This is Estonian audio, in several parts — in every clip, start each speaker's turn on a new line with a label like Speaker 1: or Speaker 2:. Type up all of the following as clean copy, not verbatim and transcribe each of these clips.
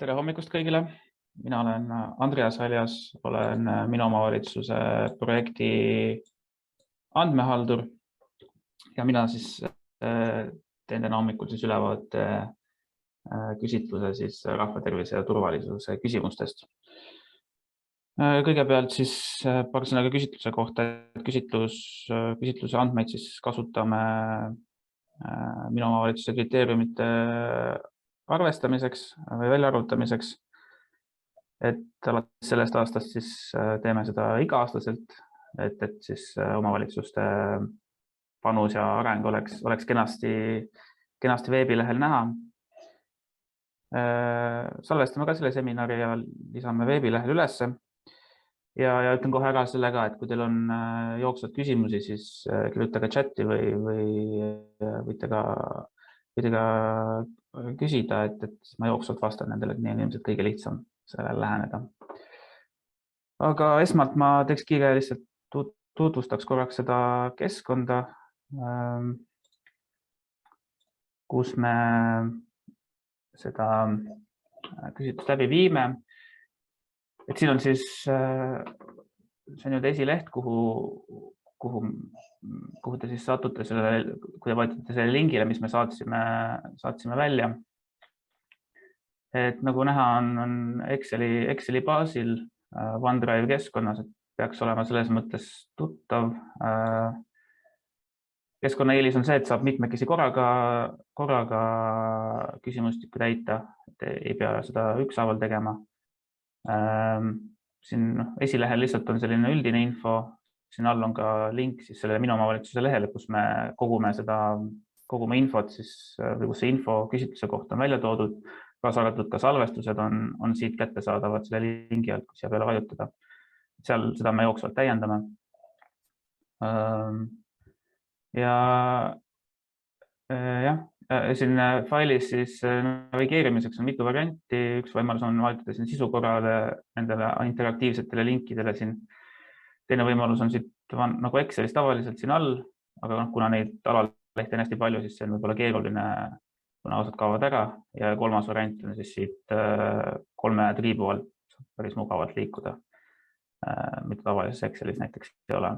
Speaker 1: Tere hommikust kõigile. Mina olen Andreas Aljas, olen minu omavalitsuse projekti andmehaldur ja mina teen täna hommikul ülevaate küsitluse rahvatervise ja turvalisuse küsimustest. Kõigepealt paar sõnaga küsitluse kohta. Küsitluse andmeid kasutame minu omavalitsuse kriteeriumite arvestamiseks või väljaarvutamiseks, et alates sellest aastast teeme seda iga-aastaselt, et omavalitsuste panus ja areng oleks kenasti veebilehel näha. Salvestame ka selle seminari ja lisame veebilehel ülesse. Ja ütlen kohe ära selle ka, et kui teil on jooksvad küsimusi, siis kirjutage chati või võite ka küsida, et ma jooksvalt vastan nendele, et nii on ilmselt kõige lihtsam sellele läheneda. Aga esmalt ma teeks kiire lihtsalt tutvustaks korraks seda keskkonda, kus me seda küsitlust läbi viime. Et siin on see on esileht, kuhu te satute kui te vaatate selle lingile, mis me saatsime välja. Et nagu näha on Exceli baasil OneDrive keskkonnas, et peaks olema selles mõttes tuttav. Keskkonna eelis on see, et saab mitmekesi korraga küsimustikku täita, et ei pea seda ükshaaval tegema. Siin esilehel lihtsalt on selline üldine info, siin all on ka link selle minu omavalitsuse lehele, kus me kogume infot, või kus see info küsitluse kohta on välja toodud, kaasa arvatud ka salvestused on siit kättesaadavad selle lingi alt, kui siia peale vajutada. Seal seda me jooksvalt täiendame. Siin failis navigeerimiseks on mitu varianti. Üks võimalus on vajutada siin sisu korrale nendele interaktiivsetele linkidele siin. Teine võimalus on siit nagu Excelis tavaliselt siin all, aga kuna neid alalehti on hästi palju, siis see on võib-olla keeruline, kuna osad kaovad ära. Ja kolmas variant on siit 3 triibu alt päris mugavalt liikuda, mida tavalises Excelis näiteks ei ole.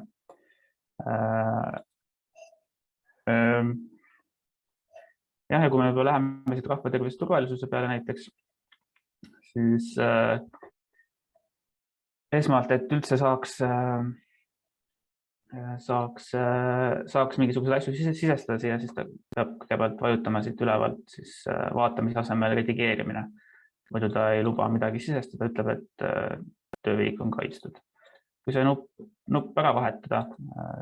Speaker 1: Ja kui me juba läheme rahvatervise turvalisuse peale näiteks, siis esmalt, et üldse saaks mingisuguseid asju sisestada siia, siis ta peab kõigepealt vajutama siit ülevalt vaatamise asemel redigeerimine. Muidu ta ei luba midagi sisestada, ütleb, et töövihik on kaitstud. Kui see nupp ära vahetada,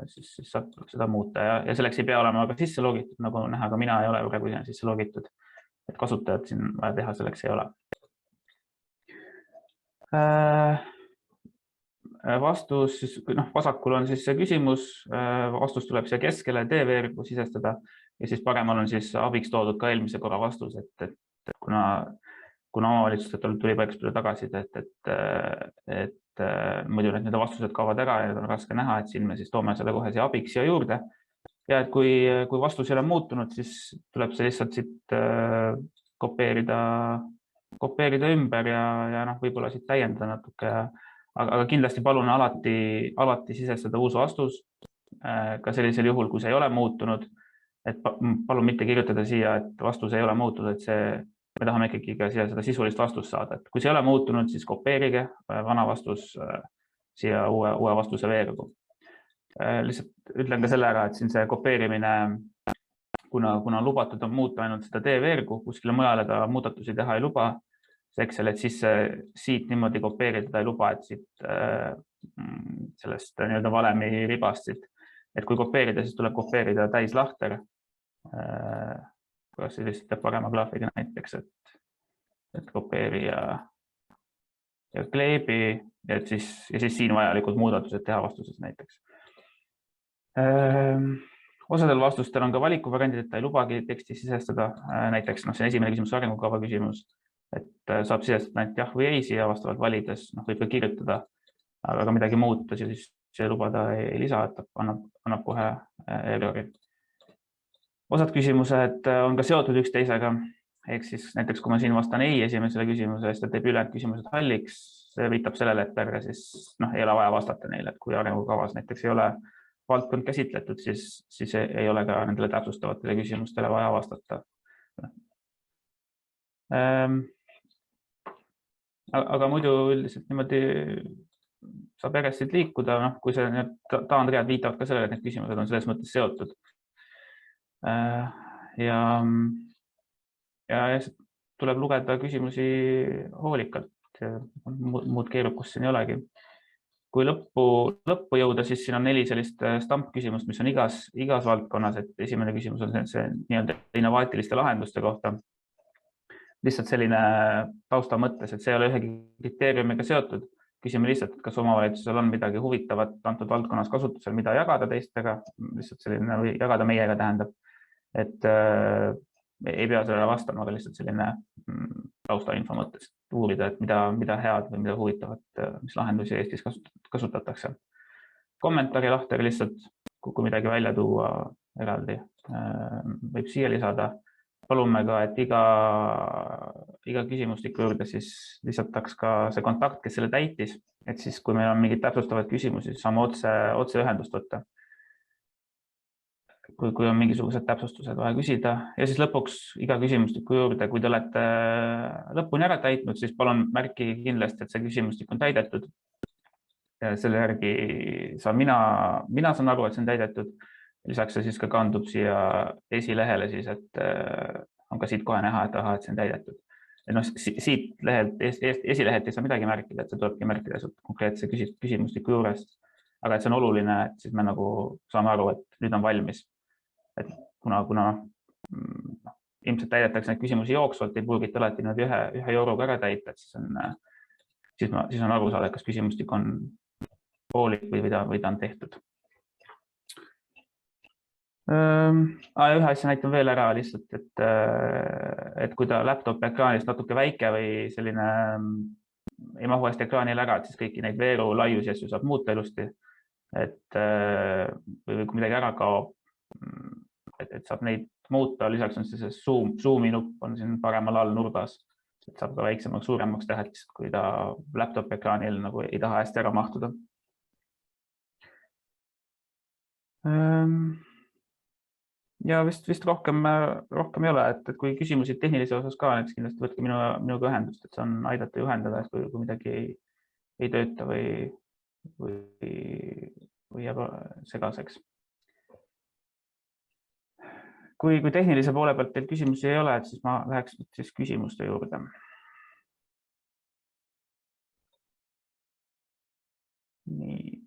Speaker 1: siis saab seda muuta ja selleks ei pea olema ka sisse logitud, nagu näha, aga mina ei ole praegu sisse logitud, et kasutajad siin vaja teha selleks ei ole. Vastus, vasakul on see küsimus, vastus tuleb siia keskele TV-võrku sisestada ja siis paremal on abiks toodud ka eelmise korra vastus, et kuna omavalitsustel tuli päris palju tagasisidet, et muidu need vastused kaovad ära ja on raske näha, et siin me toome selle kohe siia abiks siia juurde. Ja et kui vastus ei ole muutunud, siis tuleb see lihtsalt siit kopeerida ümber ja võib-olla siit täiendada natuke. Aga kindlasti palun alati sisestada uus vastus, ka sellisel juhul, kui see ei ole muutunud. Et palun mitte kirjutada siia, et vastus ei ole muutunud, et me tahame ikkagi ka siia seda sisulist vastust saada. Et kui see ei ole muutunud, siis kopeerige vana vastus siia uue vastuse veergu. Lihtsalt ütlen ka selle ära, et siin see kopeerimine, kuna lubatud on muuta ainult seda TV-võrgu, kuskile mujale ta muudatusi teha ei luba, Excel, et siis siit niimoodi kopeerida ei luba, et siit sellest valemi ribast siit. Et kui kopeerida, siis tuleb kopeerida täislahter. Kuidas see lihtsalt parema klaafiga näiteks, et kopeeri ja kleebi ja siis siin vajalikud muudatused teha vastuses näiteks. Osadel vastustel on ka valikuvariandid, et ta ei lubagi teksti sisestada. Näiteks see esimene küsimus, arengukava küsimus, et saab sisestada ainult jah või ei siia vastavalt valides, võib ka kirjutada, aga midagi muuta, siis see lubada ei lisa, et annab kohe errori. Osad küsimused on ka seotud üksteisega, Ehk siis näiteks, kui ma siin vastan ei esimesele küsimusele, siis ta teeb ülejäänud küsimused halliks. See viitab sellele, et ärge siis ei ole vaja vastata neile, et kui arengukavas näiteks ei ole valdkond käsitletud, siis ei ole ka nendele täpsustavatele küsimustele vaja vastata. Aga muidu üldiselt niimoodi saab järjest liikuda, kui see taandread viitavad ka sellele, et need küsimused on selles mõttes seotud. Ja tuleb lugeda küsimusi hoolikalt, muud keerukust siin ei olegi. Kui lõppu jõuda, siis siin on 4 sellist stampküsimust, mis on igas valdkonnas, et esimene küsimus on see nii-öelda innovaatiliste lahenduste kohta. Lihtsalt selline tausta mõttes, et see ei ole ühegi kriteeriumiga seotud. Küsime lihtsalt, kas omavalitsusel on midagi huvitavat antud valdkonnas kasutusel, mida jagada teistega, lihtsalt selline või jagada meiega tähendab, et ei pea sellele vastama, aga lihtsalt selline taustainfo mõttes uurida, et mida head või mida huvitavat, mis lahendusi Eestis kasutatakse. Kommentaari lahter lihtsalt, kui midagi välja tuua eraldi, võib siia lisada. Palume ka, et iga küsimustiku juurde siis lisataks ka see kontakt, kes selle täitis, et siis kui meil on mingid täpsustavad küsimusi, siis saame otse ühendust võtta. Kui on mingisugused täpsustused vaja küsida ja siis lõpuks iga küsimustiku juurde, kui te olete lõpuni ära täitnud, siis palun märkige kindlasti, et see küsimustik on täidetud. Selle järgi mina saan aru, et see on täidetud. Lisaks see siis ka kandub siia esilehele, siis, et on ka siit kohe näha, et see on täidetud. Siit lehelt, esilehelt ei saa midagi märkida, et see tulebki märkida konkreetse küsimustiku juurest. Aga et see on oluline, et siis me saame aru, et nüüd on valmis. Et kuna ilmselt täidetakse neid küsimusi jooksvalt, ei purgita alati nad ühe euroga ära täita, et siis on aru saada, kas küsimustik on poolik või ta on tehtud. Ühe asja näitan veel ära lihtsalt, et kui ta laptopi ekraanist natuke väike või selline ei mahu hästi ekraanile ära, et siis kõiki neid veeru laiusi asju saab muuta ilusti. Või kui midagi ära kaob, et saab neid muuta. Lisaks on see Zoomi nupp on siin paremal all nurgas, et saab ka väiksemaks, suuremaks teha, kui ta laptopi ekraanil ei taha hästi ära mahtuda. Ja vist rohkem ei ole, et kui küsimusi tehnilise osas ka, siis kindlasti võtke minuga ühendust, et see on aidata juhendada, et kui midagi ei tööta või jääb segaseks. Kui tehnilise poole pealt teil küsimusi ei ole, siis ma läheks siis küsimuste juurde. Nii.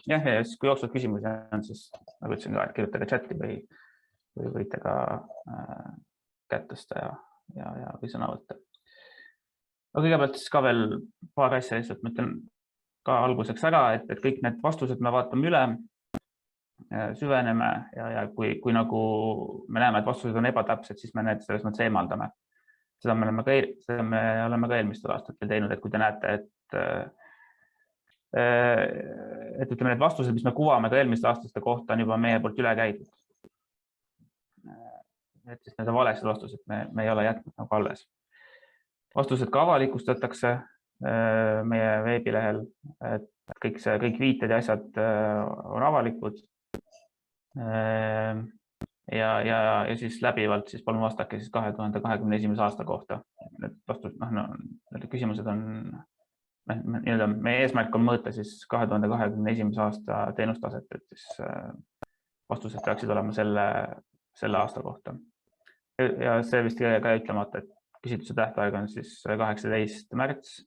Speaker 1: Ja siis kui jooksvad küsimusi on, siis nagu ütlesin ka, et kirjutage chati või võite ka kätt tõsta või sõna võtta. Aga kõigepealt siis ka veel paar asja lihtsalt mõtlen ka alguseks ära, et kõik need vastused me vaatame üle, süveneme ja kui nagu me näeme, et vastused on ebatäpsed, siis me need selles mõttes eemaldame. Seda me oleme ka eelmistel aastatel teinud, et kui te näete, et ütleme, need vastused, mis me kuvame ka eelmiste aastaste kohta, on juba meie poolt üle käidud. Et siis need on valesed vastused, me ei ole jätnud nagu alles. Vastused ka avalikustatakse meie veebilehel, et kõik viited ja asjad on avalikud. Ja siis läbivalt siis palun vastake siis 2021. aasta kohta. Need küsimused on meie eesmärk on mõõta siis 2021. aasta teenustaset, et siis vastused peaksid olema selle aasta kohta. Ja see vist ka ütlemata, et küsitluse tähtaeg on siis 18. märts,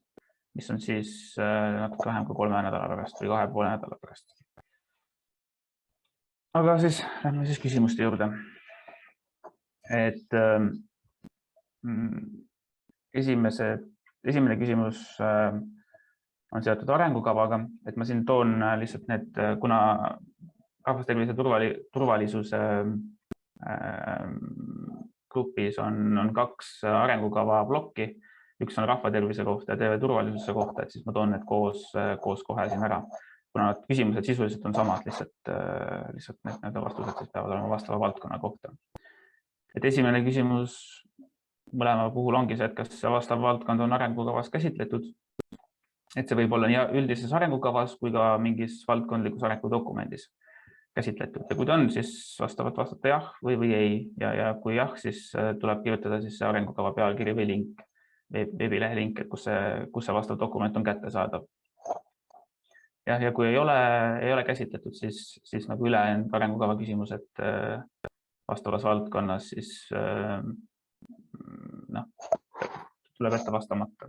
Speaker 1: mis on siis natuke vähem kui 3 nädala pärast või 2,5 nädala pärast. Aga siis lähme siis küsimuste juurde. Et esimene küsimus on seotud arengukavaga, et ma siin toon lihtsalt need, kuna rahvastervise turvalisuse grupis on 2 arengukava plokki, üks on rahvatervise kohta ja TV turvalisuse kohta, et siis ma toon need koos kohe siin ära. kuna küsimused sisuliselt on samad, lihtsalt need vastused siis peavad olema vastava valdkonna kohta. Et esimene küsimus mõlema puhul ongi see, et kas vastav valdkond on arengukavas käsitletud. Et see võib olla nii üldises arengukavas kui ka mingis valdkondlikus arengudokumendis käsitletud. Ja kui ta on, siis vastavalt vastata jah või ei. Ja kui jah, siis tuleb kirjutada siis see arengukava pealkiri või link, veebilehe link, et kus see vastav dokument on kättesaadav. Ja kui ei ole käsitletud, siis nagu ülejäänud arengukava küsimused vastavas valdkonnas, siis tuleb ette vastamata.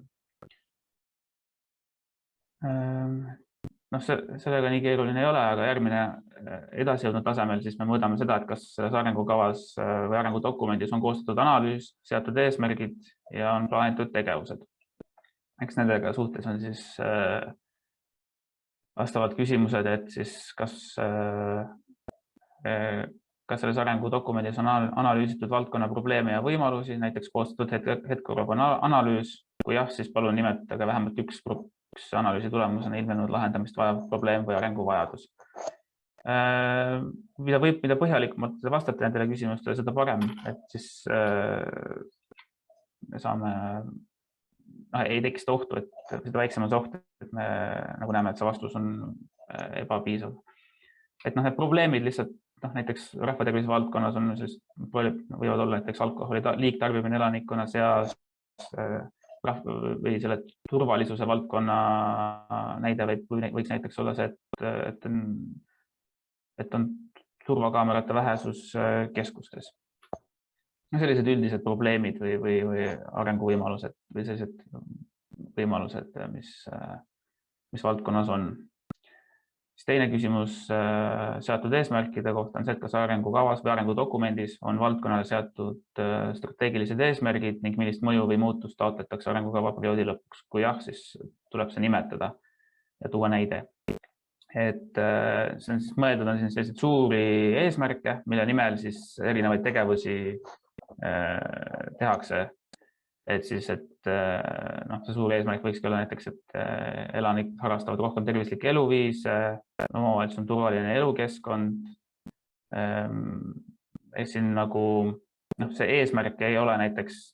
Speaker 1: Sellega nii keeruline ei ole, aga järgmine edasi jõudnud tasemel, siis me mõõdame seda, et kas selles arengukavas või arengudokumendis on koostatud analüüs, seatud eesmärgid ja on plaanitud tegevused. Eks nendega suhtes on siis vastavad küsimused, et siis kas selles arengudokumendis on analüüsitud valdkonna probleeme ja võimalusi, näiteks koostatud hetkeolukorra analüüs. Kui jah, siis palun nimetage vähemalt üks analüüsi tulemusena ilmenud lahendamist vajav probleem või arenguvajadus. Mida põhjalikumalt vastata nendele küsimustele, seda parem, et siis me saame, ei tekiks ohtu, et seda väiksem on see oht, et me nagu näeme, et see vastus on ebapiisav. Et need probleemid lihtsalt, näiteks rahvatervise valdkonnas võivad olla näiteks alkoholi liigtarbimine elanikkonna seas või selle turvalisuse valdkonna näide võiks näiteks olla see, et on turvakaamerate vähesus keskustes. Sellised üldised probleemid või arenguvõimalused või sellised võimalused, mis valdkonnas on. Teine küsimus seatud eesmärkide kohta on see, et kas arengukavas või arengudokumendis on valdkonnale seatud strateegilised eesmärgid ning millist mõju või muutust taotletakse arengukava perioodi lõpuks. Kui jah, siis tuleb see nimetada ja tuua näide. Et see on siis mõeldud on selliseid suuri eesmärke, mille nimel siis erinevaid tegevusi tehakse. Et siis, see suur eesmärk võikski olla näiteks, et elanikud harrastavad rohkem tervislikke eluviise, omavalitsus on turvaline elukeskkond. Siin nagu see eesmärk ei ole näiteks,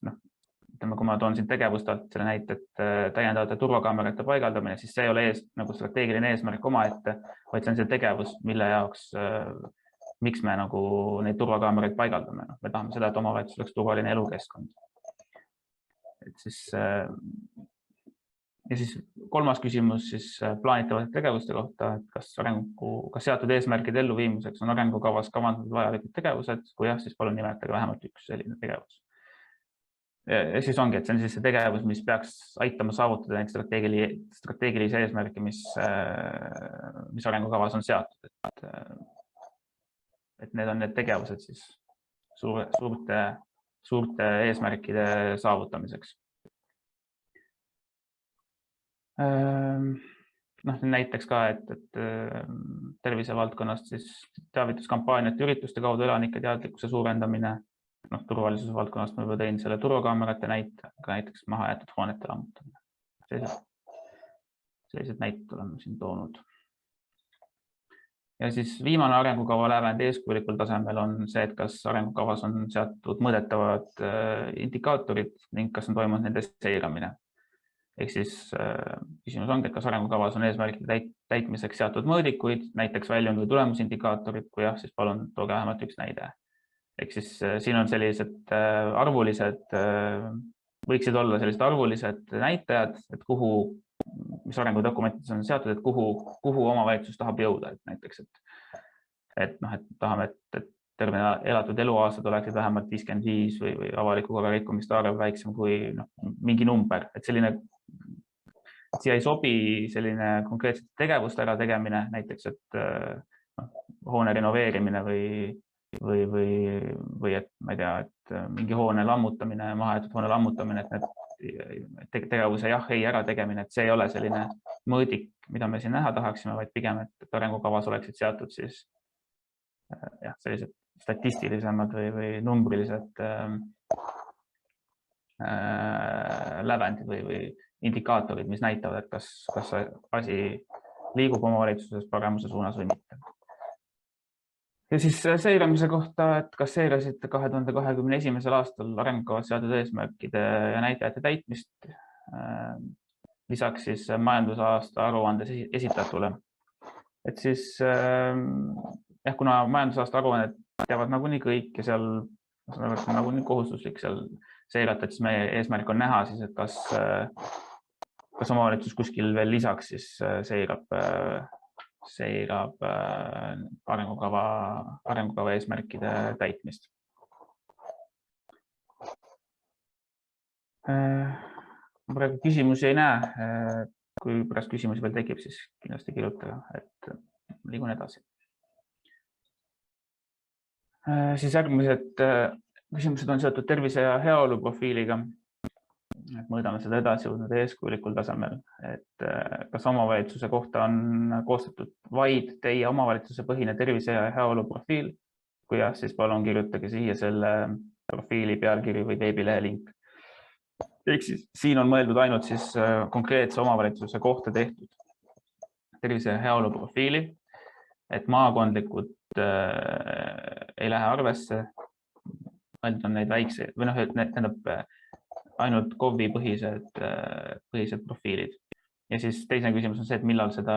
Speaker 1: kui ma toon siin tegevustelt selle näite, et täiendavate turvakaamerate paigaldamine, siis see ei ole nagu strateegiline eesmärk omaette, vaid see on see tegevus, mille jaoks, miks me nagu neid turvakaameraid paigaldame. Me tahame seda, et omavalitsus oleks turvaline elukeskkond. Ja siis kolmas küsimus siis plaanitavate tegevuste kohta, et kas seatud eesmärkide elluviimiseks on arengukavas kavandatud vajalikud tegevused, kui jah, siis palun nimetage vähemalt üks selline tegevus. Ja siis ongi, et see on siis see tegevus, mis peaks aitama saavutada strateegilise eesmärki, mis arengukavas on seatud. Et need on need tegevused siis suurte eesmärkide saavutamiseks. Näiteks ka, et tervisevaldkonnast siis teavituskampaaniate ürituste kaudu elanike teadlikkuse suurendamine, turvalisuse valdkonnast ma juba tõin selle turvakaamerate näite, aga näiteks mahajäetud hoonete lammutamine. Sellised näited oleme siin toonud. Ja siis viimane arengukava lävend eeskujulikul tasemel on see, et kas arengukavas on seatud mõõdetavad indikaatorid ning kas on toimunud nende seiramine. Ehk siis küsimus ongi, et kas arengukavas on eesmärkide täitmiseks seatud mõõdikuid, näiteks väljund- või tulemusindikaatorid, kui jah, siis palun tooge vähemalt üks näide. Ehk siis siin on sellised võiksid olla sellised arvulised näitajad, et mis arengudokumentides on seatud, et kuhu omavalitsus tahab jõuda. Et näiteks, et tahame, et terve elatud eluaastad oleksid vähemalt 55 või avaliku korra rikkumiste arv väiksem kui mingi number. Et siia ei sobi selline konkreetset tegevust ära tegemine, näiteks, et hoone renoveerimine või et ma ei tea, et mingi hoone lammutamine, mahajäetud hoone lammutamine, et need tegevuse jah-ei ära tegemine, et see ei ole selline mõõdik, mida me siin näha tahaksime, vaid pigem, et arengukavas oleksid seatud siis sellised statistilisemad või numbrilised lävendid või indikaatorid, mis näitavad, et kas asi liigub omavalitsuses paremuse suunas või mitte. Ja siis seiramise kohta, et kas seirasite 2021. aastal arengukavas seatud eesmärkide ja näitajate täitmist, lisaks siis majandusaasta aruandes esitatule. Et siis kuna majandusaasta aruannet teavad nagunii kõik ja seal on nagunii kohustuslik seal seirata, et siis meie eesmärk on näha siis, et kas omavalitsus kuskil veel lisaks siis seirab arengukava eesmärkide täitmist. Ma praegu küsimusi ei näe. Kui pärast küsimusi veel tekib, siis kindlasti kirjutage, et liigun edasi. Siis järgmised küsimused on seotud tervise ja heaolu profiiliga. Et mõõdame seda edasi jõudnud eeskujulikul tasemel, et kas omavalitsuse kohta on koostatud vaid teie omavalitsuse põhine tervise ja heaolu profiil. Kui jah, siis palun kirjutage siia selle profiili pealkiri või veebilehe link. Ehk siis siin on mõeldud ainult siis konkreetse omavalitsuse kohta tehtud tervise ja heaolu profiili, et maakondlikud ei lähe arvesse. Mõeldud on neid väikseid või tähendab ainult KOV-i põhised profiilid. Ja siis teine küsimus on see, et millal seda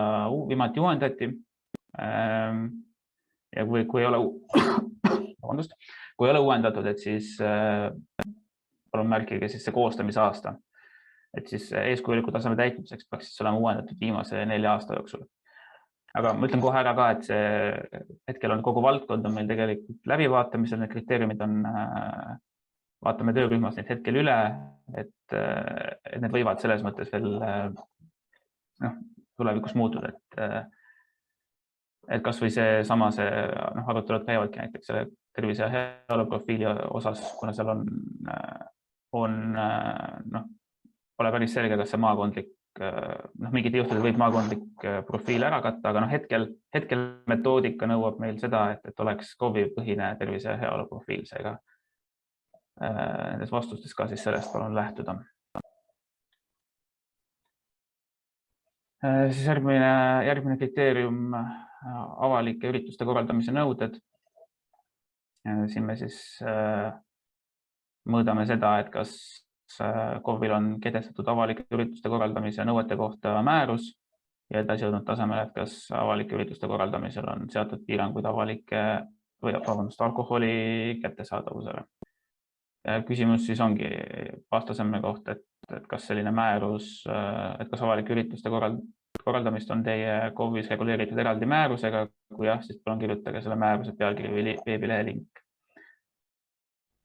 Speaker 1: viimati uuendati. Ja kui ei ole uuendatud, et siis palun märkige siis see koostamise aasta. Et siis eeskujuliku taseme täitmiseks peaks siis olema uuendatud viimase 4 aasta jooksul. Aga ma ütlen kohe ära ka, et see hetkel on kogu valdkond on meil tegelikult läbivaatamisel, need kriteeriumid on, vaatame töörühmas neid hetkel üle, et need võivad selles mõttes veel tulevikus muutuda, et kas või see arutelud käivadki näiteks selle tervise ja heaolu profiili osas, kuna seal pole päris selge, kas see maakondlik, mingite juhtudel võib maakondlik profiil ära katta, aga hetkel metoodika nõuab meil seda, et oleks KOV-i põhine tervise ja heaolu profiil, seega nendes vastustes ka siis sellest palun lähtuda. Siis järgmine kriteerium, avalike ürituste korraldamise nõuded. Siin me siis mõõdame seda, et kas KOV-il on kehtestatud avalike ürituste korraldamise nõuete kohta määrus ja edasi jõudnud tasemele, et kas avalike ürituste korraldamisel on seatud piirangud alkoholi kättesaadavusele. Küsimus siis ongi vastasemme kohta, et kas selline määrus, et kas avalike ürituste korraldamist on teie KOV-is reguleeritud eraldi määrusega, kui jah, siis palun kirjutage selle määruse pealkiri või veebilehe link.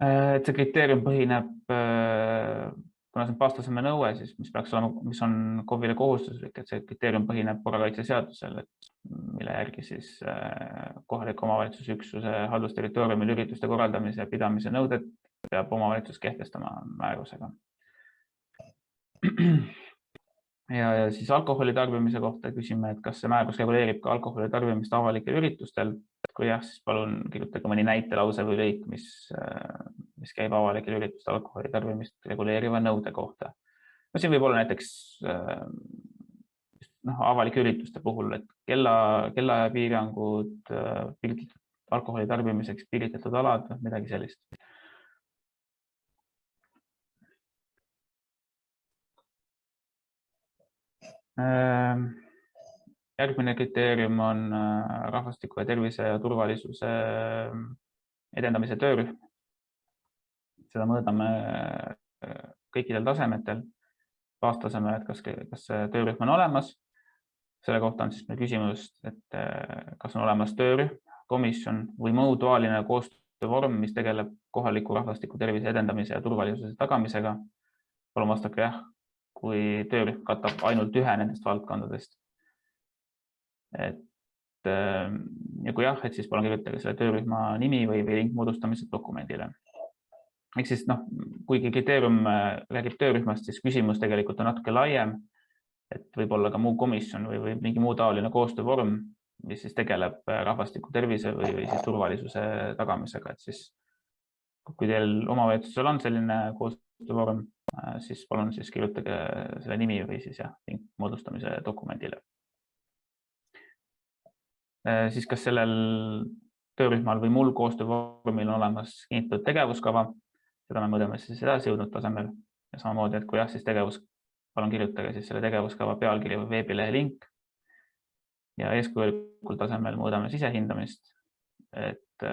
Speaker 1: Et see kriteerium põhineb, kuna see on vastasemme nõue, siis mis on KOV-ile kohustuslik, et see kriteerium põhineb korrakaitseseadusel, mille järgi siis kohaliku omavalitsusüksuse haldusterritooriumil ürituste korraldamise ja pidamise nõuded peab omavalitsus kehtestama määrusega. Ja siis alkoholi tarbimise kohta küsime, et kas see määrus reguleerib ka alkoholi tarbimist avalikel üritustel. Kui jah, siis palun kirjutage mõni näitelause või lõik, mis käib avalikel üritustel alkoholi tarbimist reguleeriva nõude kohta. Siin võib olla näiteks avalike ürituste puhul, et kellaajapiirangud, alkoholi tarbimiseks piiritletud alad, midagi sellist. Järgmine kriteerium on rahvastiku ja tervise ja turvalisuse edendamise töörühm. Seda mõõdame kõikidel tasemetel. Vastasemel, et kas see töörühm on olemas. Selle kohta on siis meil küsimus, et kas on olemas töörühm, komisjon või muu toaline koostöövorm, mis tegeleb kohaliku rahvastiku tervise edendamise ja turvalisuse tagamisega. Palun vastake jah, kui töörühm katab ainult ühe nendest valdkondadest. Ja kui jah, et siis palun kirjutage selle töörühma nimi või link moodustamise dokumendile. Ehk siis kuigi kriteerium räägib töörühmast, siis küsimus tegelikult on natuke laiem, et võib olla ka muu komisjon või mingi muu taoline koostöövorm, mis siis tegeleb rahvastiku tervise või siis turvalisuse tagamisega. Et siis, kui teil omavalitsusel on selline koostöövorm, siis palun siis kirjutage selle nimi või siis link moodustamise dokumendile. Siis kas sellel töörühmal või muul koostöövormil on olemas kinnitatud tegevuskava, seda me mõõdame siis edasi jõudnud tasemel ja samamoodi, et kui jah, siis palun kirjutage siis selle tegevuskava pealkiri või veebilehe link ja eeskujulikul tasemel mõõdame sisehindamist, et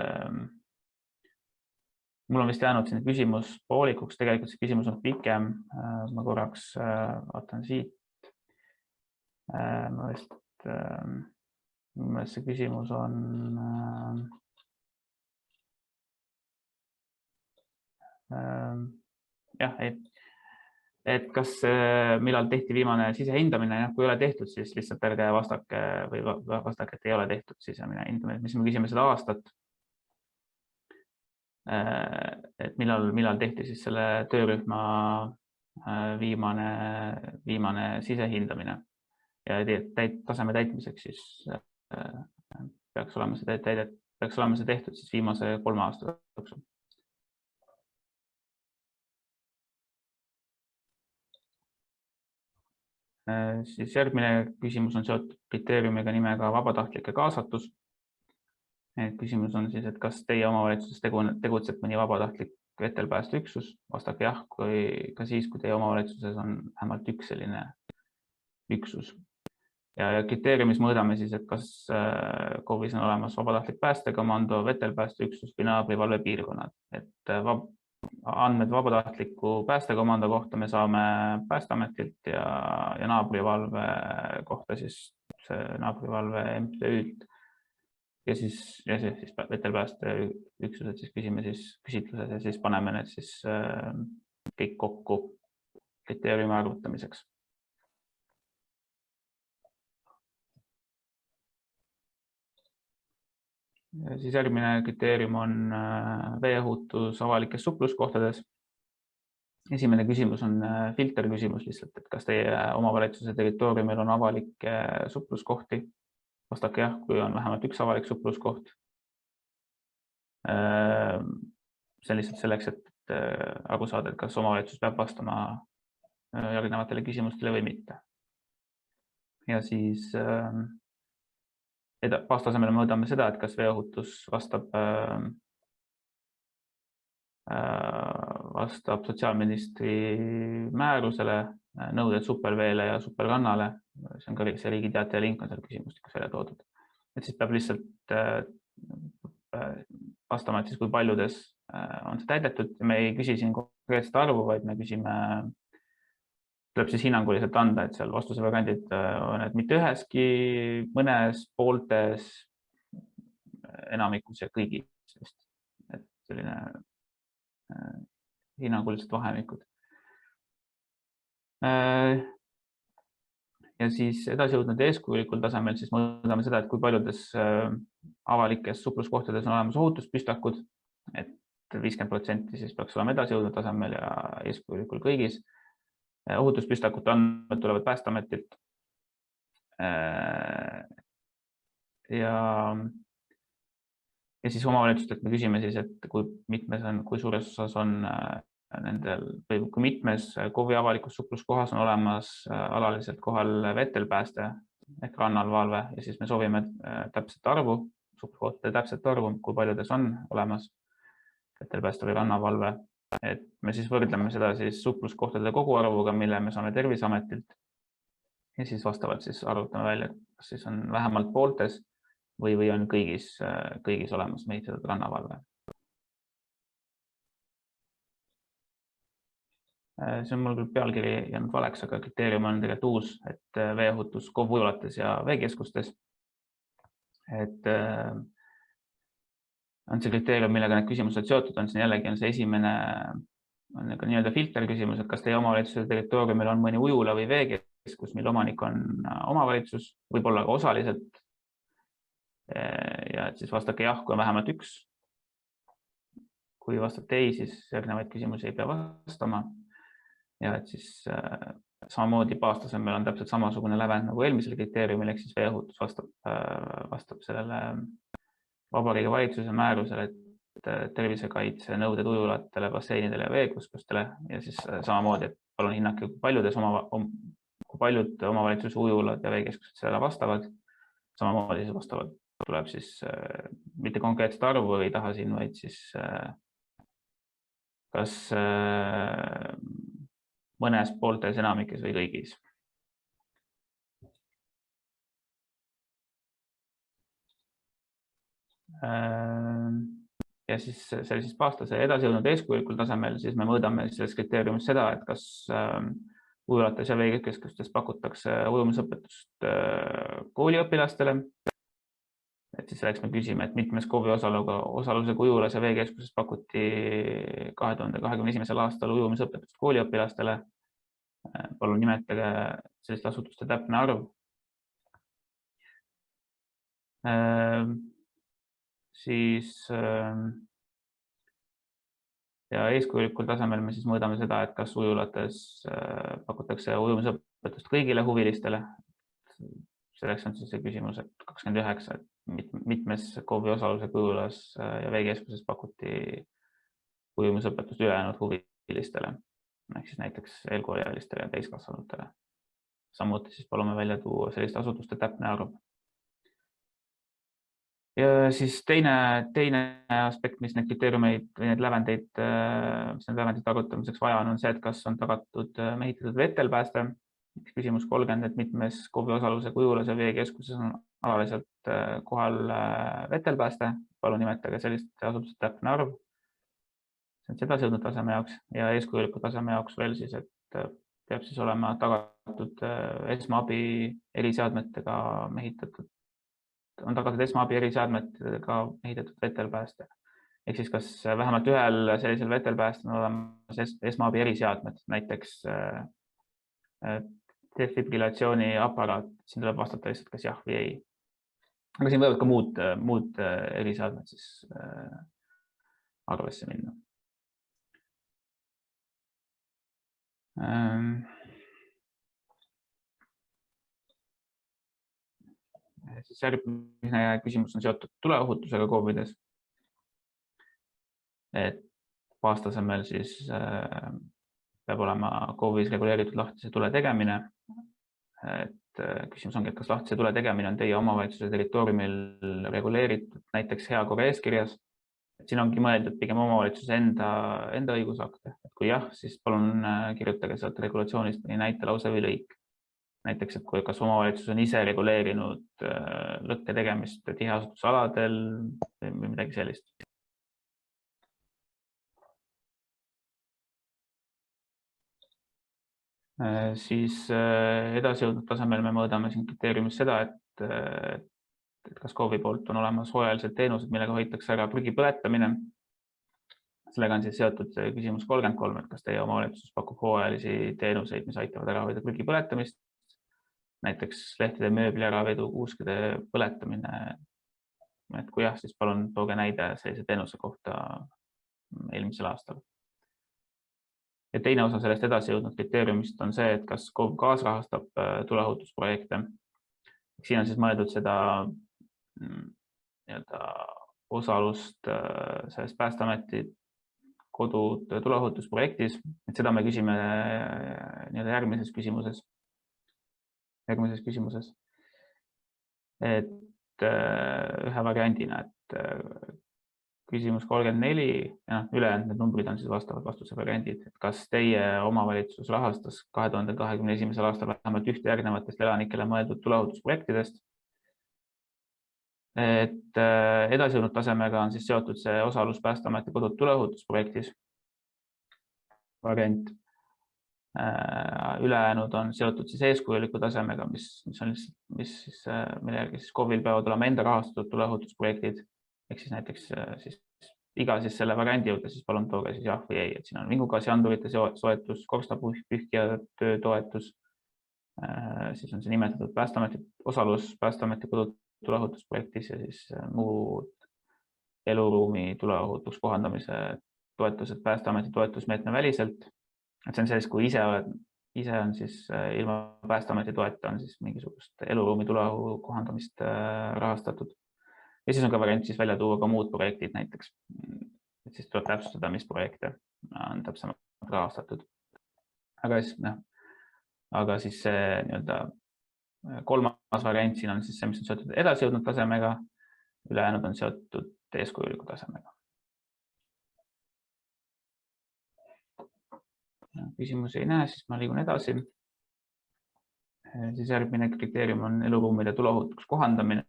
Speaker 1: mul on vist jäänud siin küsimus poolikuks, tegelikult see küsimus on pikem, ma korraks vaatan siit, see küsimus on jah, et kas millal tehti viimane sisehindamine, kui ei ole tehtud, siis lihtsalt ärge vastake või vastake, et ei ole tehtud sisemine hindamine, mis me küsime seda aastat, et millal tehti siis selle töörühma viimane sisehindamine ja taseme täitmiseks siis peaks olema see tehtud siis viimase 3 aasta jooksul. Siis järgmine küsimus on seotud kriteeriumiga nimega vabatahtlik kaasatus. Küsimus on siis, et kas teie omavalitsuses tegutseb mõni vabatahtlik vetelpäästeüksus? Vastake jah, ka siis, kui teie omavalitsuses on vähemalt üks selline üksus. Ja kriteeriumis mõõdame siis, et kas KOV-is on olemas vabatahtlik päästekomando, vetelpäästeüksus või naabrivalvepiirkonnad. Et andmed vabatahtliku päästekomando kohta me saame Päästeametilt ja naabrivalve kohta siis naabrivalve MTÜ-lt. Ja siis vetelpäästeüksused siis küsime siis küsitluses ja siis paneme need siis kõik kokku kriteeriumi arvutamiseks. Siis järgmine kriteerium on veeohutus avalikes supluskohtades. Esimene küsimus on filter küsimus lihtsalt, et kas teie omavalitsuse territooriumil on avalikke supluskohti? Vastake jah, kui on vähemalt üks avalik supluskoht. See on lihtsalt selleks, et aru saada, et kas omavalitsus peab vastama järgnevatele küsimustele või mitte. Ja siis baastasemel mõõdame seda, et kas veeohutus vastab sotsiaalministri määrusele, nõuded superveele ja superkannale. See on ka see riigiteataja link on seal küsimustikus välja toodud. Et siis peab lihtsalt vastama, et siis kui paljudes on see täidetud. Me ei küsi siin konkreetset arvu, vaid me küsime, tuleb siis hinnanguliselt anda, et seal vastuse variandid on, et mitte üheski, mõnes, pooltes, enamikus ja kõigis. Et selline hinnangulised vahemikud. Ja siis edasi jõudnud eeskujulikul tasemel siis mõõdame seda, et kui paljudes avalikes supluskohtades on olemas ohutuspüstakud, et 50% siis peaks olema edasi jõudnud tasemel ja eeskujulikul kõigis. Ohutuspüstakute andmed tulevad Päästeametilt. Ja siis omavalitsustelt me küsime siis, et kui suures osas on nendel või kui mitmes KOV-i avalikus supluskohas on olemas alaliselt kohal vetelpääste ehk rannalvalve ja siis me soovime täpset arvu, supluskohtade täpset arvu, kui paljudes on olemas vetelpääste või rannavalve. Et me siis võrdleme seda siis supluskohtade koguarvuga, mille me saame Terviseametilt ja siis vastavalt siis arvutame välja, kas siis on vähemalt pooltes või on kõigis olemas mehitatud rannavalve. See on mul küll pealkiri jäänud valeks, aga kriteerium on tegelikult uus, et veeohutus KOV-ujulates ja veekeskustes. Et on see kriteerium, millega need küsimused seotud on, siin jällegi on see esimene nii-öelda filter küsimus, et kas teie omavalitsuse territooriumil on mõni ujula või veekeskus, mille omanik on omavalitsus, võib-olla ka osaliselt. Ja et siis vastake jah, kui on vähemalt üks. Kui vastate ei, siis järgnevaid küsimusi ei pea vastama. Ja et siis samamoodi baastasemel on täpselt samasugune lävend nagu eelmisel kriteeriumil, ehk siis veeohutus vastab sellele Vabariigi Valitsuse määrusele, et tervisekaitse nõuded ujulatele, basseinidele ja veekeskustele ja siis samamoodi, et palun hinnake, kui paljud omavalitsuse ujulad ja veekeskused sellele vastavad. Samamoodi vastavad tuleb siis mitte konkreetset arvu ei taha siin, vaid siis kas mõnes pooltes, enamikes või kõigis. Ja siis see siis paastase edasi jõudnud eeskujulikul tasemel, siis me mõõdame selles kriteeriumis seda, et kas ujulates ja veekeskustes pakutakse ujumisõpetust kooliõpilastele. Et siis selleks me küsime, et mitmes KOV-i osalusega ujulas ja veekeskuses pakuti 2021. aastal ujumisõpetust kooliõpilastele. Palun nimetage selliste asutuste täpne arv. Siis ja eeskujulikul tasemel me siis mõõdame seda, et kas ujulates pakutakse ujumisõpetust kõigile huvilistele. Selleks on siis see küsimus, et 29, et mitmes KOV-i osalusega ujulas ja veekeskuses pakuti ujumisõpetust ülejäänud huvilistele, ehk siis näiteks eelkooliealistele ja täiskasvanutele. Samuti siis palume välja tuua selliste asutuste täpne arv. Ja siis teine aspekt, mis need kriteeriumeid või need lävendeid, mis need lävendid arutamiseks vaja on see, et kas on tagatud mehitatud vetelpääste. Küsimus 30, et mitmes KOV-i osalusega ujulas ja veekeskuses on alaliselt kohal vetelpääste. Palun nimetage selliste asutuste täpne arv. See on edasi jõudnud taseme jaoks ja eeskujuliku taseme jaoks veel siis, et peab siis olema tagatud esmaabi eriseadmetega mehitatud. On tagatud esmaabi eriseadmetega mehitatud vetelpääste. Ehk siis kas vähemalt ühel sellisel vetelpäästel on olemas esmaabi eriseadmed, näiteks defibrillatsiooni aparaat, siin tuleb vastata lihtsalt kas jah või ei. Aga siin võivad ka muud eriseadmed siis arvesse minna. Siis järgmine küsimus on seotud tuleohutusega KOV-ides. Et baastasemel siis peab olema KOV-is reguleeritud lahtise tule tegemine. Et küsimus ongi, et kas lahtise tule tegemine on teie omavalitsuse territooriumil reguleeritud näiteks heakorra eeskirjas. Et siin ongi mõeldud pigem omavalitsuse enda õigusakte. Et kui jah, siis palun kirjutage sealt regulatsioonist mõni näitelause või lõik. Näiteks, et kas omavalitsus on ise reguleerinud lõkke tegemist tiheasutusaladel või midagi sellist. Siis edasi jõudnud tasemel me mõõdame siin kriteeriumis seda, et kas KOV-i poolt on olemas hooajalised teenused, millega hoitakse ära prügi põletamine. Sellega on siis seotud küsimus 33, et kas teie omavalitsus pakub hooajalisi teenuseid, mis aitavad ära hoida prügi põletamist. Näiteks lehtede, mööbli äravedu, kuuskede põletamine. Et kui jah, siis palun tooge näide sellise teenuse kohta eelmisel aastal. Ja teine osa sellest edasi jõudnud kriteeriumist on see, et kas KOV kaasrahastab tuleohutusprojekte. Siin on siis mõeldud seda osalust sellest Päästeameti kodu tuleohutusprojektis. Et seda me küsime järgmises küsimuses. Et ühe variandina, et küsimus 34, ülejäänud need numbrid on siis vastavad vastuse variandid, et kas teie omavalitsus rahastas 2021. aastal vähemalt ühte järgnevatest elanikele mõeldud tuleohutusprojektidest. Et edasi jõudnud tasemega on siis seotud see osalus Päästeameti kodud tuleohutusprojektis. Variant. Ülejäänud on seotud siis eeskujuliku tasemega, mille järgi siis KOV-il peavad olema enda rahastatud tuleohutusprojektid. Ehk siis näiteks iga selle variandi juurde siis palun tooge siis jah või ei, et siin on vingugaasiandurite soetus, korstnapühkija töö toetus, siis on see nimetatud Päästeameti osalus Päästeameti kodu tuleohutusprojektis ja siis muud eluruumi tuleohutuks kohandamise toetused Päästeameti toetusmeetme väliselt. Et see on sellist, kui ise on siis ilma Päästeameti toeta on siis mingisugust eluruumi tuleohu kohandamist rahastatud. Ja siis on ka variant siis välja tuua ka muud projektid näiteks. Et siis tuleb täpsustada, mis projekte on täpsemalt rahastatud. Aga siis see kolmas variant siin on siis see, mis on seotud edasi jõudnud tasemega. ülejäänud on seotud eeskujuliku tasemega. Küsimusi ei näe, siis ma liigun edasi. Siis järgmine kriteerium on eluruumide tuleohutuks kohandamine.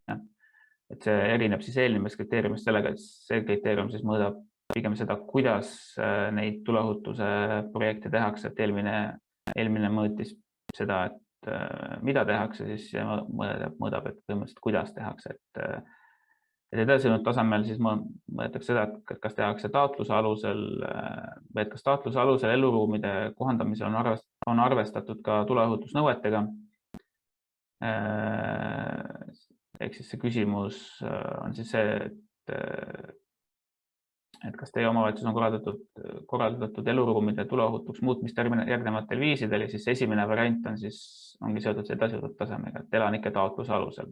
Speaker 1: Et see erineb siis eelnevast kriteeriumist sellega, et see kriteerium siis mõõdab pigem seda, kuidas neid tuleohutuse projekte tehakse, et eelmine mõõtis seda, et mida tehakse, siis mõõdab, et põhimõtteliselt kuidas tehakse. Et edasinud tasemel siis mõõdetakse seda, et kas tehakse taotluse alusel või et kas taotluse alusel eluruumide kohandamisel on arvestatud ka tuleohutusnõuetega. Ehk siis see küsimus on siis see, et kas teie omavalitsus on korraldatud eluruumide tuleohutuks muutmist järgnevatel viisidel ja siis esimene variant ongi seotud edasinud tasemega, et elanike taotluse alusel,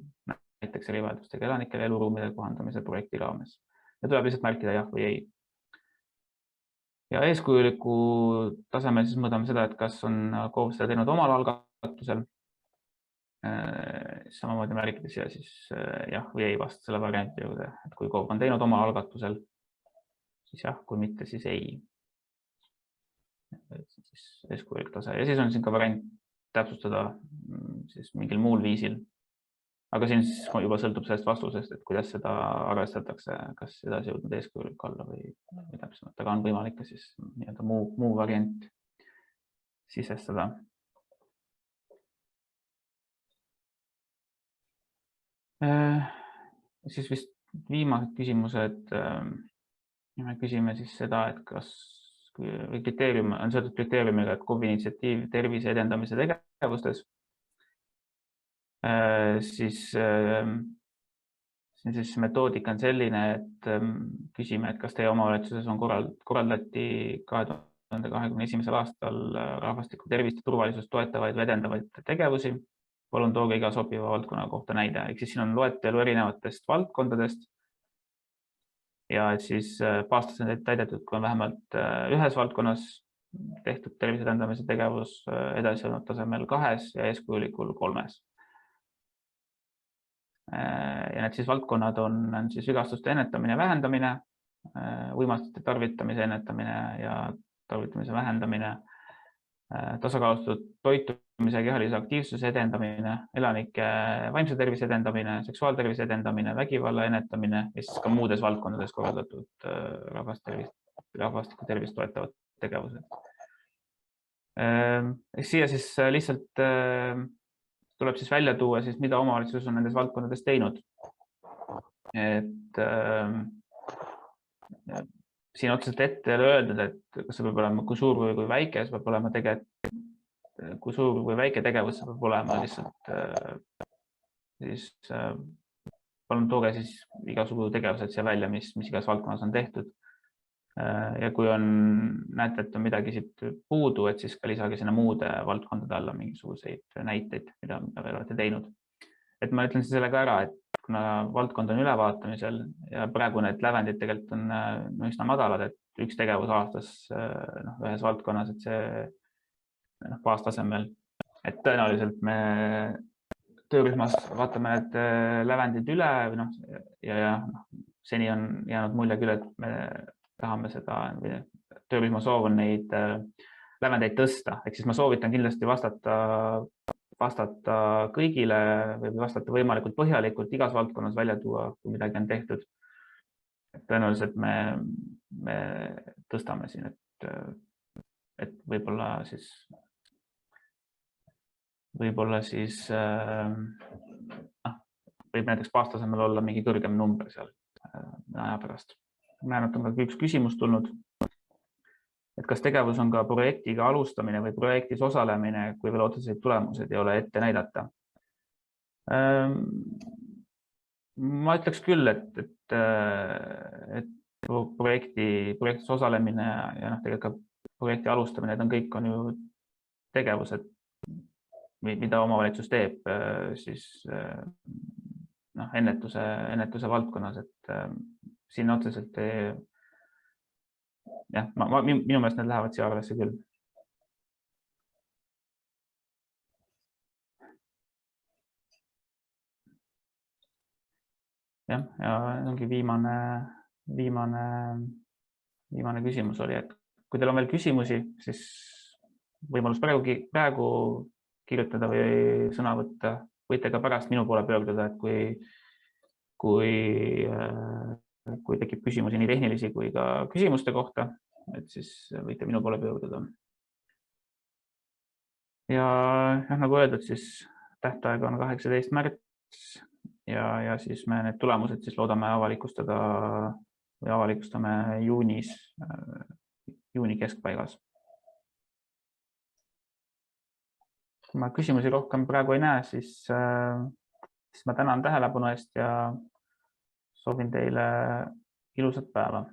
Speaker 1: näiteks erivajadustega elanikele eluruumide kohandamise projekti raames. Ja tuleb lihtsalt märkida jah või ei. Ja eeskujuliku tasemel siis mõõdame seda, et kas on KOV seda teinud omal algatusel. Samamoodi märkida siia siis jah või ei vasta selle varianti juurde, et kui KOV on teinud oma algatusel, siis jah, kui mitte, siis ei. Siis eeskujulik tase. Ja siis on siin ka variant täpsustada siis mingil muul viisil. Aga siin siis juba sõltub sellest vastusest, et kuidas seda arvestatakse, kas edasi jõudnud eeskujulik alla või täpsemalt, aga on võimalik ka siis muu variant sisestada. Siis vist viimased küsimused. Me küsime siis seda, et kas kriteerium on seotud kriteeriumiga, et KOV-i initsiatiiv tervise edendamise tegevustes. Siis metoodika on selline, et küsime, et kas teie omavalitsuses on korraldati 2021. aastal rahvastiku tervist ja turvalisust toetavaid või edendavaid tegevusi. Palun tooge iga sobiva valdkonna kohta näide. Ehk siis siin on loetelu erinevatest valdkondadest. Ja et siis baastas on täidetud, kui on vähemalt ühes valdkonnas tehtud tervise edendamise tegevus, edasi olnud tasemel 2 ja eeskujulikul 3. Ja need siis valdkonnad on siis vigastuste ennetamine ja vähendamine, uimastite tarvitamise ennetamine ja tarvitamise vähendamine, tasakaalustatud toitumise ja kehalise aktiivsuse edendamine, elanike vaimse tervise edendamine, seksuaaltervise edendamine, vägivalla ennetamine ja siis ka muudes valdkondades korraldatud rahvastiku tervist toetavad tegevused. Siia siis lihtsalt tuleb siis välja tuua, siis mida omavalitsus on nendes valdkondades teinud. Et siin otseselt ette ei ole öeldud, et kas see peab olema kui suur või kui väike, see peab olema tegelikult, kui suur või väike tegevus see peab olema lihtsalt, siis palun tooge siis igasugu tegevused siia välja, mis igas valdkonnas on tehtud. Ja kui näete, et on midagi siit puudu, et siis ka lisage sinna muude valdkondade alla mingisuguseid näiteid, mida veel olete teinud. Et ma ütlen selle ka ära, et kuna valdkond on ülevaatamisel ja praegu need lävendid tegelikult on üsna madalad, et üks tegevus aastas ühes valdkonnas, et see baastasemel, et tõenäoliselt me töörühmas vaatame need lävendid üle ja seni on jäänud mulje küll, et me tahame seda, töörühma soov on neid lävendeid tõsta, ehk siis ma soovitan kindlasti vastata kõigile või vastata võimalikult põhjalikult igas valdkonnas välja tuua, kui midagi on tehtud. Tõenäoliselt me tõstame siin, et võib-olla siis võib näiteks baastasemel olla mingi kõrgem number seal aja pärast. Näen, et on ka üks küsimus tulnud, et kas tegevus on ka projektiga alustamine või projektis osalemine, kui veel otseseid tulemused ei ole ette näidata. Ma ütleks küll, et projektis osalemine ja tegelikult ka projekti alustamine, need kõik on ju tegevused, mida omavalitsus teeb siis ennetuse valdkonnas, et siin otseselt jah, minu meelest need lähevad siia arvesse küll. jah, ja ongi viimane küsimus oli, et kui teil on veel küsimusi, siis võimalus praegu kirjutada või sõna võtta, võite ka pärast minu poole pöörduda, et kui tekib küsimusi nii tehnilisi kui ka küsimuste kohta, et siis võite minu poole pöörduda. Ja nagu öeldud, siis tähtaeg on 18. märts ja siis me need tulemused siis loodame avalikustame juuni keskpaigas. Kui ma küsimusi rohkem praegu ei näe, siis ma tänan tähelepanu eest ja soovin teile ilusat päeva.